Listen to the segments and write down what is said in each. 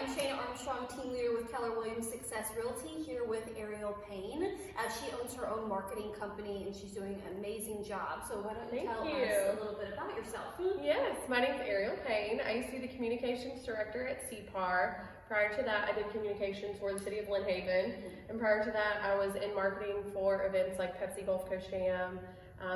I'm Shana Armstrong, team leader with Keller Williams Success Realty, here with Ariel Payne. She owns her own marketing company and she's doing an amazing job. So why don't you tell us a little bit about yourself? Yes, my name is Ariel Payne. I used to be the communications director at CPAR. Prior to that, I did communications for the city of Lynn Haven. And prior to that, I was in marketing for events like Pepsi Gulf Coast Jam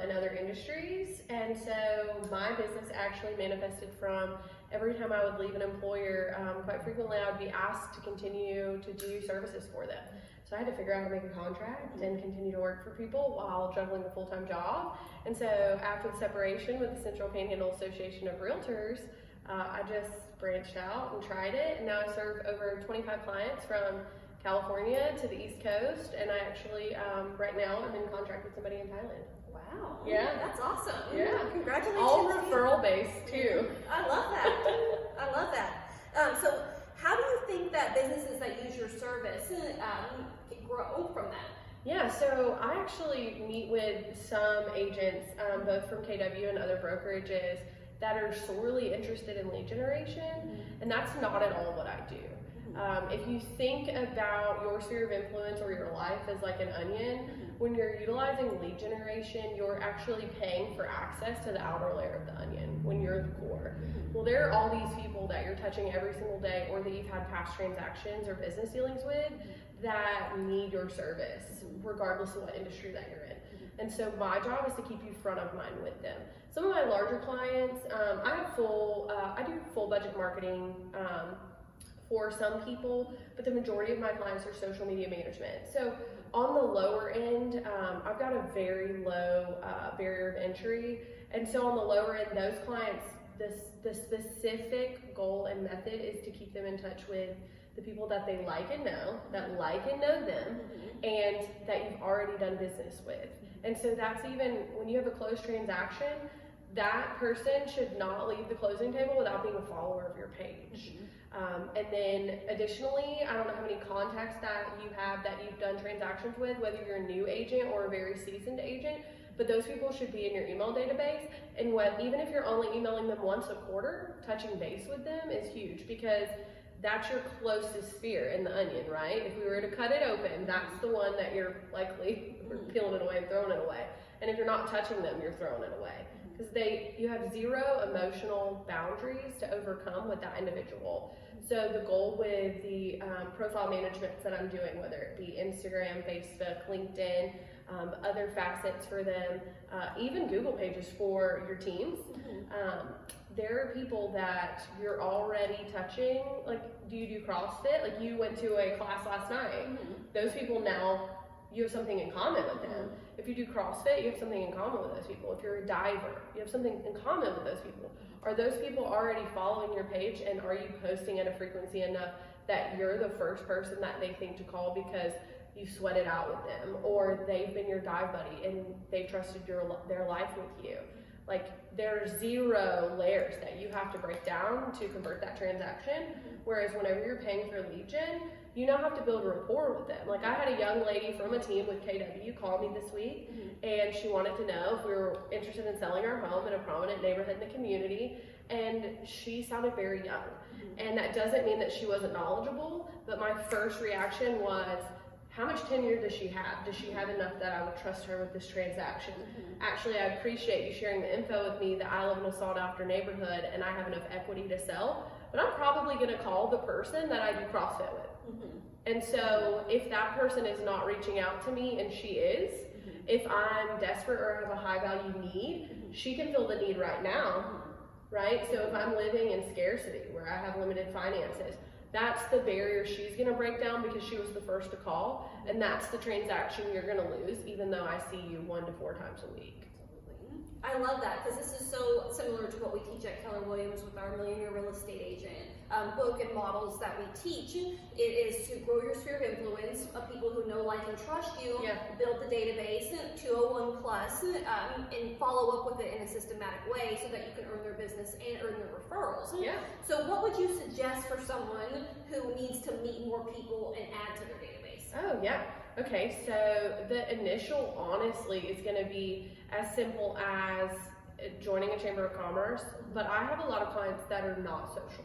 and other industries. And so my business actually manifested from every time I would leave an employer, quite frequently I would be asked to continue to do services for them. So I had to figure out how to make a contract and continue to work for people while juggling a full-time job. And so after the separation with the Central Panhandle Association of Realtors, I just branched out and tried it. And now I serve over 25 clients from California to the East Coast. And I actually, right now, I'm in contract with somebody in Thailand. Wow. Yeah. That's awesome. Yeah. Congratulations. All referral based too. I love that. I love that. So how do you think that businesses that use your service grow from that? Yeah, so I actually meet with some agents, both from KW and other brokerages, that are sorely interested in lead generation, and that's not at all what I do. If you think about your sphere of influence or your life as like an onion, when you're utilizing lead generation, you're actually paying for access to the outer layer of the onion when you're the core. Well, there are all these people that you're touching every single day or that you've had past transactions or business dealings with that need your service, regardless of what industry that you're in. And so my job is to keep you front of mind with them. Some of my larger clients, I do full budget marketing for some people, but the majority of my clients are social media management. So on the lower end, I've got a very low barrier of entry. And so on the lower end, those clients, the specific goal and method is to keep them in touch with the people that they like and know them, and that you've already done business with. And so that's even when you have a closed transaction, that person should not leave the closing table without being a follower of your page. And then additionally, I don't know how many contacts that you have that you've done transactions with, whether you're a new agent or a very seasoned agent, but those people should be in your email database. And even if you're only emailing them once a quarter, touching base with them is huge, because that's your closest sphere in the onion, right? If we were to cut it open, that's the one that you're likely peeling it away and throwing it away. And if you're not touching them, you're throwing it away. Because you have zero emotional boundaries to overcome with that individual. So the goal with the profile management that I'm doing, whether it be Instagram, Facebook, LinkedIn, other facets for them, even Google pages for your teams, there are people that you're already touching. Like, do you do CrossFit? Like, you went to a class last night. Those people now, you have something in common with them. If you do CrossFit, you have something in common with those people. If you're a diver, you have something in common with those people. Are those people already following your page, and are you posting at a frequency enough that you're the first person that they think to call because you sweat it out with them, or they've been your dive buddy and they've trusted their life with you? Like, there are zero layers that you have to break down to convert that transaction. Whereas whenever you're paying for lead gen, you now have to build a rapport with them. Like, I had a young lady from a team with KW call me this week, and she wanted to know if we were interested in selling our home in a prominent neighborhood in the community, and she sounded very young. And that doesn't mean that she wasn't knowledgeable, but my first reaction was, how much tenure does she have? Does she have enough that I would trust her with this transaction? Actually, I appreciate you sharing the info with me that I live in a sought after neighborhood and I have enough equity to sell, but I'm probably gonna call the person that I do CrossFit with. And so if that person is not reaching out to me, and she is, if I'm desperate or have a high value need, she can fill the need right now, right? So if I'm living in scarcity where I have limited finances, that's the barrier she's gonna break down because she was the first to call, and that's the transaction you're gonna lose, even though I see you 1 to 4 times a week. I love that, because this is so similar to what we teach at Keller Williams with our Millionaire Real Estate Agent book and models that we teach. It is to grow your sphere of influence of people who know, like, and trust you, build the database, 201 plus, and follow up with it in a systematic way so that you can earn their business and earn their referrals. So what would you suggest for someone who needs to meet more people and add to their database? Oh, yeah. Okay, so the initial, honestly, is going to be as simple as joining a chamber of commerce, but I have a lot of clients that are not social.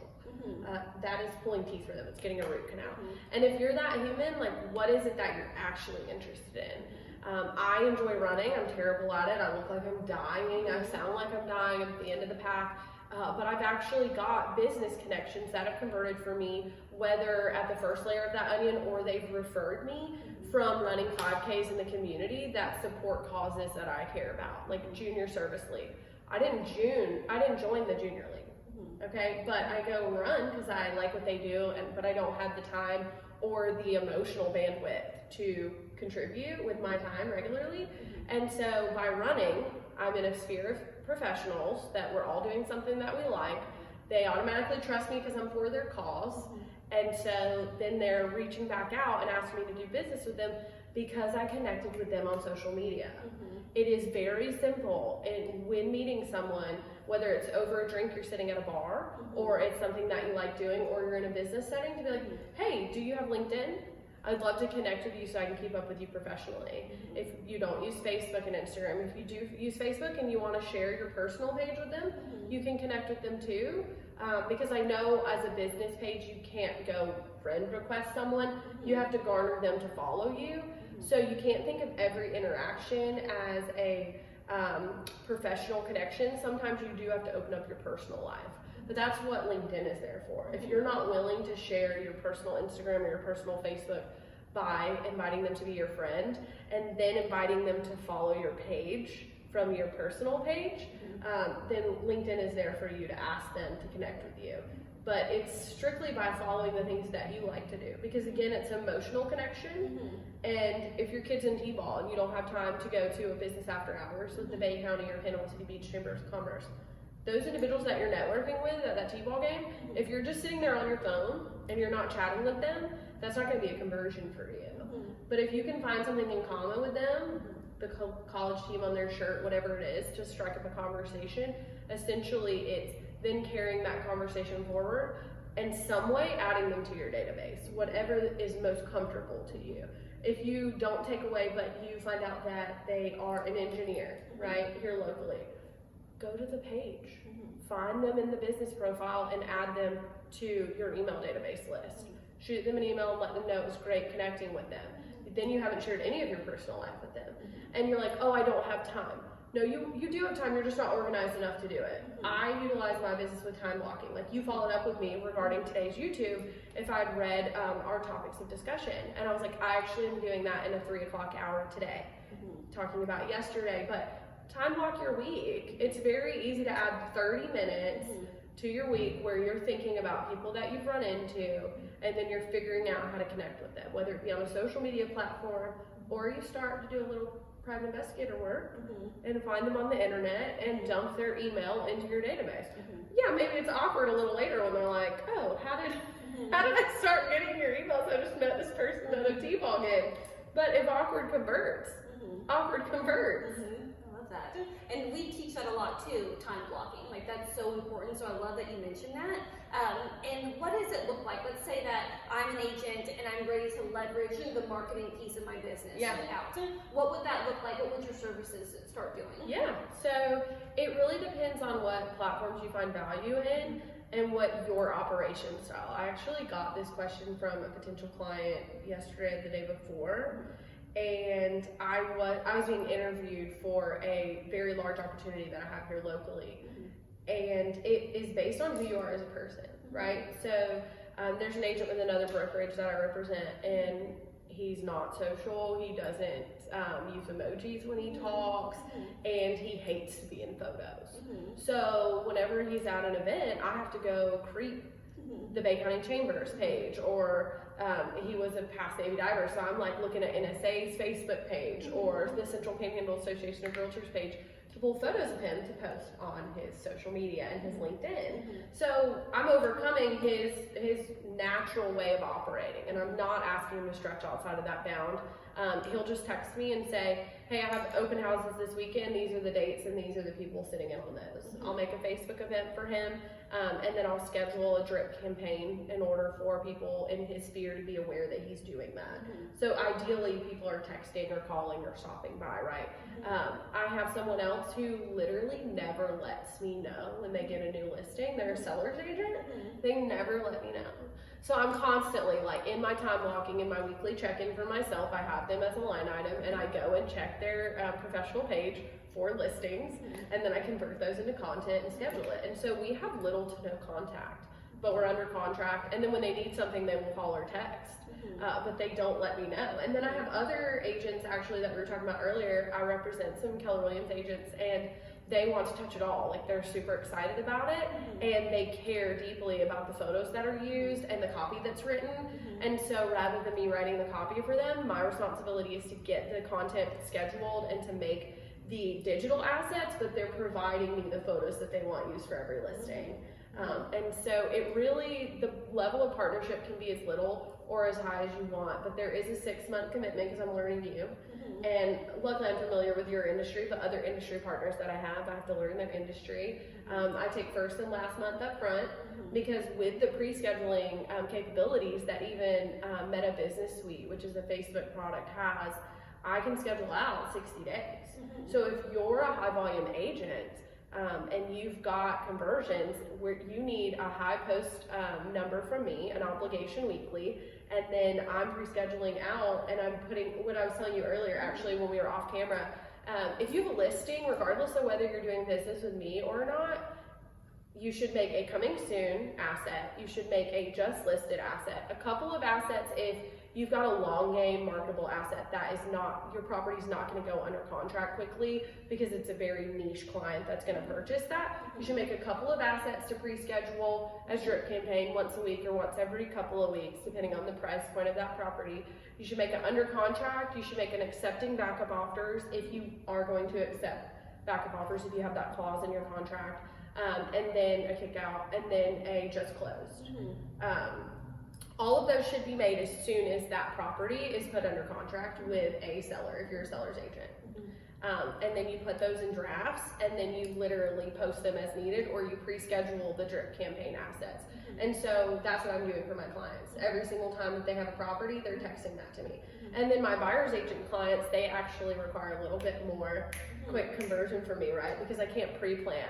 that is pulling teeth for them. It's getting a root canal. And if you're that human, like, what is it that you're actually interested in? I enjoy running. I'm terrible at it. I look like I'm dying. I sound like I'm dying. I'm at the end of the pack. But I've actually got business connections that have converted for me, whether at the first layer of that onion or they've referred me from running 5Ks in the community that support causes that I care about, like Junior Service League. I didn't join the Junior League, okay? But I go run because I like what they do, but I don't have the time or the emotional bandwidth to contribute with my time regularly. And so by running, I'm in a sphere of professionals that we're all doing something that we like. They automatically trust me because I'm for their cause. And so then they're reaching back out and asking me to do business with them because I connected with them on social media. It is very simple. And when meeting someone, whether it's over a drink, you're sitting at a bar, or it's something that you like doing, or you're in a business setting, to be like, hey, do you have LinkedIn? I'd love to connect with you so I can keep up with you professionally. If you don't use Facebook and Instagram, if you do use Facebook and you want to share your personal page with them, you can connect with them too. Because I know as a business page, you can't go friend request someone. You have to garner them to follow you. So you can't think of every interaction as a professional connection. Sometimes you do have to open up your personal life. But that's what LinkedIn is there for. If you're not willing to share your personal Instagram or your personal Facebook by inviting them to be your friend and then inviting them to follow your page from your personal page, then LinkedIn is there for you to ask them to connect with you. But it's strictly by following the things that you like to do. Because again, it's emotional connection. And if your kid's in T-ball and you don't have time to go to a business after hours with the Bay County or Panama City Beach Chambers of Commerce, those individuals that you're networking with at that T-ball game, if you're just sitting there on your phone and you're not chatting with them, that's not going to be a conversion for you. But if you can find something in common with them, the college team on their shirt, whatever it is, to strike up a conversation, essentially it's then carrying that conversation forward and some way adding them to your database, whatever is most comfortable to you. If you don't take away, but you find out that they are an engineer, right, here locally, go to the page, find them in the business profile and add them to your email database list. Shoot them an email and let them know it was great connecting with them. Then you haven't shared any of your personal life with them. And you're like, oh, I don't have time. No, you do have time, you're just not organized enough to do it. I utilize my business with time blocking. Like you followed up with me regarding today's YouTube if I'd read our topics of discussion. And I was like, I actually am doing that in a 3 o'clock hour today, talking about yesterday. But time block your week. It's very easy to add 30 minutes to your week where you're thinking about people that you've run into and then you're figuring out how to connect with them, whether it be on a social media platform or you start to do a little private investigator work and find them on the internet and dump their email into your database. Yeah, maybe it's awkward a little later when they're like, oh, how did I start getting your emails? I just met this person at a T-ball game. But if awkward converts, awkward converts. I love that. And we teach that a lot too, time blocking. Like that's so important. So I love that you mentioned that. And what does it look like? Let's say that I'm an agent and I'm ready to leverage the marketing piece of my business out. What would that look like? What would your services start doing? Yeah, so it really depends on what platforms you find value in and what your operation style. I actually got this question from a potential client yesterday, the day before, and I was being interviewed for a very large opportunity that I have here locally. And it is based on who you are as a person, right? So there's an agent with another brokerage that I represent, and he's not social. He doesn't use emojis when he talks, and he hates to be in photos. So whenever he's at an event, I have to go creep the Bay County Chambers page, or he was a past Navy diver, so I'm like looking at NSA's Facebook page or the Central Panhandle Association of Realtors page to pull photos of him to post on his social media and his LinkedIn. So I'm overcoming his natural way of operating, and I'm not asking him to stretch outside of that bound. He'll just text me and say, hey, I have open houses this weekend, these are the dates and these are the people sitting in on those. I'll make a Facebook event for him, and then I'll schedule a drip campaign in order for people in his sphere to be aware that he's doing that. So ideally people are texting or calling or stopping by, right? I have someone else else who literally never lets me know when they get a new listing. They're a seller's agent. They never let me know. So I'm constantly, like, in my time blocking, in my weekly check-in for myself, I have them as a line item, and I go and check their professional page for listings, and then I convert those into content and schedule it. And so we have little to no contact, but we're under contract, and then when they need something, they will call or text. But they don't let me know. And then I have other agents, actually, that we were talking about earlier. I represent some Keller Williams agents, and they want to touch it all. Like, they're super excited about it, and they care deeply about the photos that are used and the copy that's written. And so rather than me writing the copy for them, my responsibility is to get the content scheduled and to make the digital assets, but they're providing me the photos that they want used for every listing. And so it really, the level of partnership can be as little or as high as you want, but there is a 6-month commitment because I'm learning you. And luckily I'm familiar with your industry, but other industry partners that I have to learn their industry. I take first and last month up front because with the pre-scheduling capabilities that even Meta Business Suite, which is a Facebook product, has, I can schedule out 60 days. So if you're a high volume agent, and you've got conversions where you need a high post number from me, an obligation weekly, and then I'm rescheduling out and I'm putting, what I was telling you earlier actually when we were off camera, if you have a listing, regardless of whether you're doing business with me or not, you should make a coming soon asset, you should make a just listed asset, a couple of assets if you've got a long game marketable asset that is not, your property's not going to go under contract quickly because it's a very niche client that's going to purchase that. You should make a couple of assets to pre-schedule as drip campaign once a week or once every couple of weeks, depending on the price point of that property. You should make it under contract. You should make an accepting backup offers if you are going to accept backup offers, if you have that clause in your contract, and then a kick out, and then a just closed. All of those should be made as soon as that property is put under contract with a seller, if you're a seller's agent. And then you put those in drafts, and then you literally post them as needed, or you pre-schedule the drip campaign assets. And so that's what I'm doing for my clients. Every single time that they have a property, they're texting that to me. And then my buyer's agent clients, they actually require a little bit more quick conversion from me, right? Because I can't pre-plan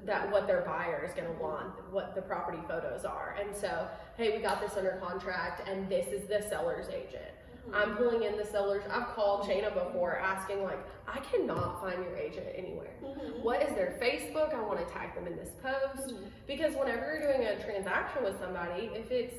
that what their buyer is going to want, what the property photos are. And so, hey, we got this under contract and this is the seller's agent. I'm pulling in the sellers. I've called Shayna before asking, like, I cannot find your agent anywhere. What is their Facebook? I want to tag them in this post. Because whenever you're doing a transaction with somebody, if it's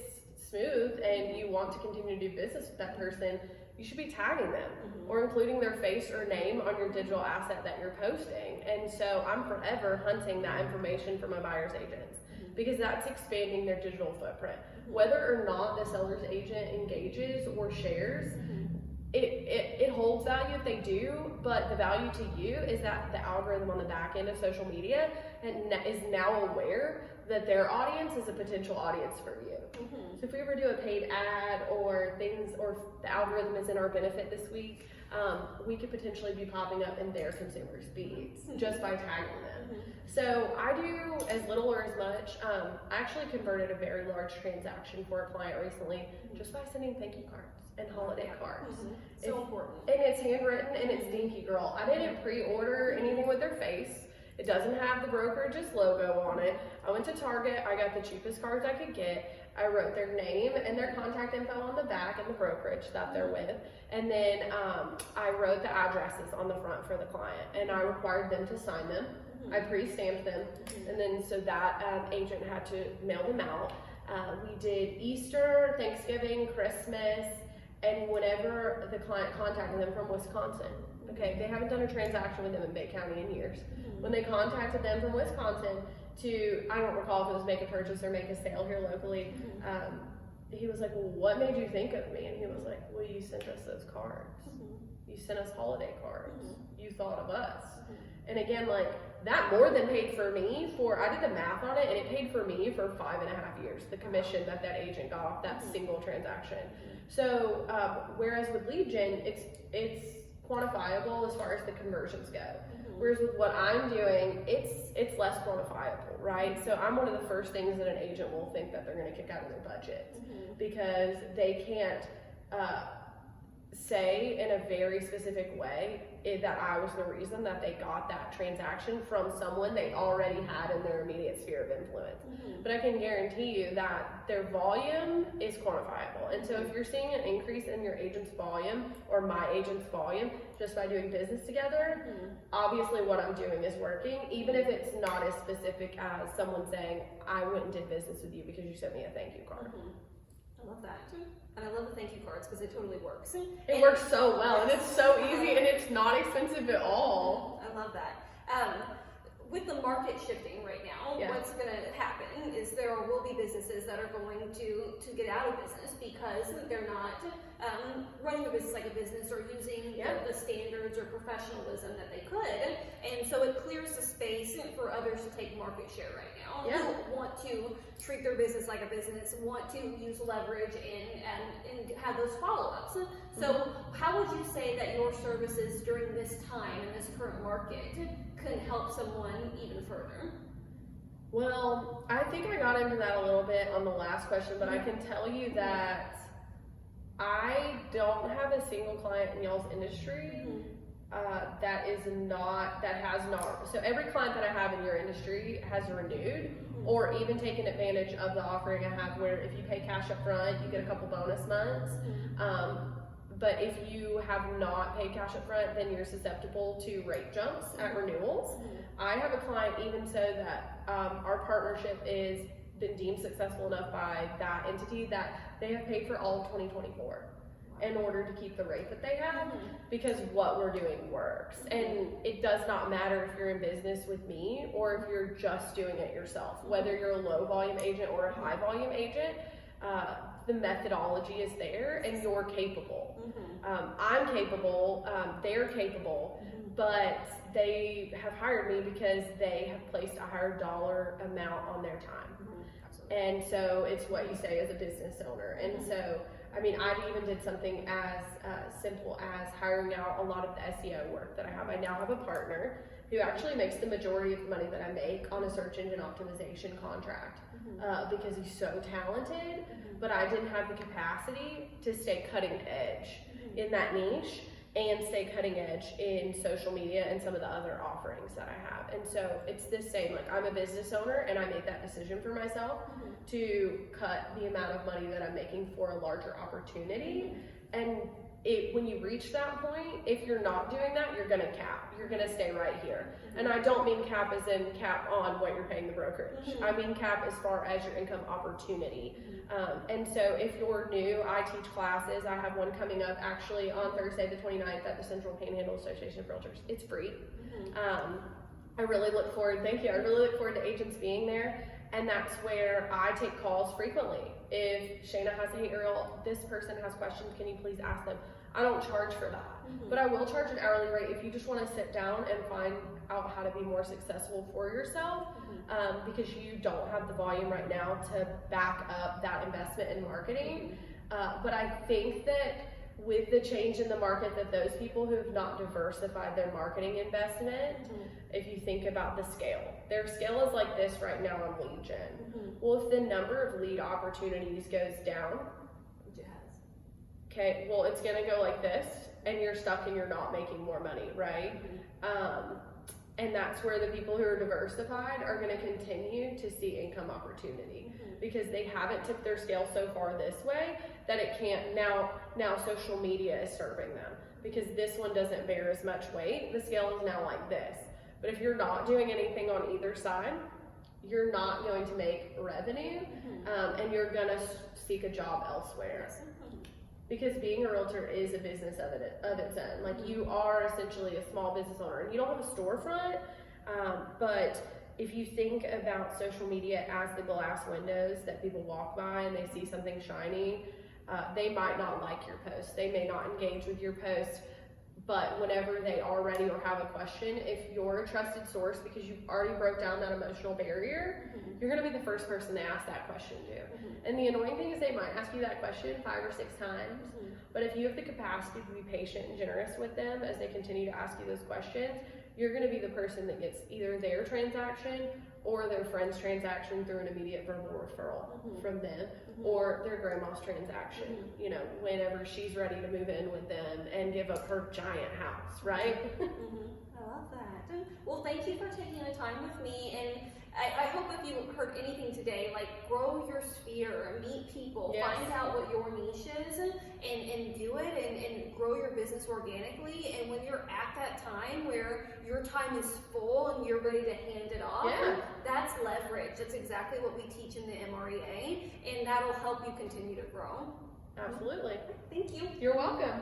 smooth and you want to continue to do business with that person, you should be tagging them or including their face or name on your digital asset that you're posting. And so I'm forever hunting that information for my buyer's agents because that's expanding their digital footprint. Whether or not the seller's agent engages or shares, it holds value if they do, but the value to you is that the algorithm on the back end of social media is now aware that their audience is a potential audience for you. So if we ever do a paid ad or things, or the algorithm is in our benefit this week, we could potentially be popping up in their consumers' feeds just by tagging them. So I do as little or as much. I actually converted a very large transaction for a client recently just by sending thank you cards and holiday cards. So important. And it's handwritten and it's Dinky Girl. I didn't pre-order anything with their face. It doesn't have the brokerage's logo on it. I went to Target, I got the cheapest cards I could get. I wrote their name and their contact info on the back and the brokerage that they're with. And then I wrote the addresses on the front for the client and I required them to sign them. I pre-stamped them. And then so that agent had to mail them out. We did Easter, Thanksgiving, Christmas, and whenever the client contacted them from Wisconsin. Okay, they haven't done a transaction with them in Bay County in years. When they contacted them from Wisconsin to, I don't recall if it was make a purchase or make a sale here locally, he was like, well, what made you think of me? And he was like, well, you sent us those cards. You sent us holiday cards. You thought of us. And again, like, that more than paid for me for, I did the math on it, and it paid for me for 5.5 years, the commission that that agent got off that single transaction. So, whereas with lead gen, it's quantifiable as far as the conversions go. Whereas with what I'm doing, it's less quantifiable, right? So I'm one of the first things that an agent will think that they're going to kick out of their budget because they can't say in a very specific way that I was the reason that they got that transaction from someone they already had in their immediate sphere of influence. But I can guarantee you that their volume is quantifiable. And so if you're seeing an increase in your agent's volume or my agent's volume just by doing business together, obviously what I'm doing is working, even if it's not as specific as someone saying, I went and did business with you because you sent me a thank you card. I love that. And I love the thank you cards because it totally works. It works so well, and it's so easy, and it's not expensive at all. I love that. With the market shifting right now, what's going to happen is there will be businesses that are going to get out of business because they're not running the business like a business or using the standards or professionalism that they could. And so it clears the space for others to take market share right now. Who want to treat their business like a business, want to use leverage and have those follow-ups. So how would you say that your services during this time in this current market can help someone even further? Well, I think I got into that a little bit on the last question, but I can tell you that I don't have a single client in y'all's industry that has not, so every client that I have in your industry has renewed or even taken advantage of the offering I have where if you pay cash up front, you get a couple bonus months. But if you have not paid cash up front, then you're susceptible to rate jumps at renewals. I have a client even so that our partnership is been deemed successful enough by that entity that they have paid for all of 2024 in order to keep the rate that they have because what we're doing works. And it does not matter if you're in business with me or if you're just doing it yourself, whether you're a low volume agent or a high volume agent. The methodology is there and you're capable. I'm capable, they're capable, but they have hired me because they have placed a higher dollar amount on their time. And so it's what you say as a business owner. And so, I mean, I even did something as simple as hiring out a lot of the SEO work that I have. I now have a partner who actually makes the majority of the money that I make on a search engine optimization contract because he's so talented, but I didn't have the capacity to stay cutting edge in that niche and stay cutting edge in social media and some of the other offerings that I have. And so it's the same, like I'm a business owner and I made that decision for myself to cut the amount of money that I'm making for a larger opportunity. And when you reach that point, if you're not doing that, you're gonna cap. You're gonna stay right here. And I don't mean cap as in cap on what you're paying the brokerage. I mean cap as far as your income opportunity. And so if you're new, I teach classes. I have one coming up actually on Thursday the 29th at the Central Panhandle Association of Realtors. It's free. I really look forward, thank you, I really look forward to agents being there. And that's where I take calls frequently. If Shana has a, hey Ariel, this person has questions, can you please ask them? I don't charge for that, but I will charge an hourly rate if you just want to sit down and find out how to be more successful for yourself, because you don't have the volume right now to back up that investment in marketing. But I think that with the change in the market, that those people who have not diversified their marketing investment, if you think about the scale, their scale is like this right now on lead gen. Well, if the number of lead opportunities goes down, okay, well, it's gonna go like this, and you're stuck and you're not making more money, right? And that's where the people who are diversified are gonna continue to see income opportunity because they haven't tipped their scale so far this way that it can't, now social media is serving them because this one doesn't bear as much weight. The scale is now like this. But if you're not doing anything on either side, you're not going to make revenue, and you're gonna seek a job elsewhere. Because being a realtor is a business of its own. Like you are essentially a small business owner and you don't have a storefront, but if you think about social media as the glass windows that people walk by and they see something shiny, they might not like your post. They may not engage with your post, but whenever they are ready or have a question, if you're a trusted source because you've already broke down that emotional barrier, you're gonna be the first person to ask that question to. And the annoying thing is they might ask you that question 5 or 6 times, but if you have the capacity to be patient and generous with them as they continue to ask you those questions, you're gonna be the person that gets either their transaction or their friend's transaction through an immediate verbal referral from them, or their grandma's transaction, you know, whenever she's ready to move in with them and give up her giant house, right? I love that. Well, thank you for taking the time with me, and I hope if you heard anything today, like grow your sphere, meet people, Yes. find out what your niche is, and do it, and grow your business organically. And when you're at that time where your time is full and you're ready to hand it off, Yeah. that's leverage. That's exactly what we teach in the MREA, and that'll help you continue to grow. Absolutely. Thank you. You're welcome.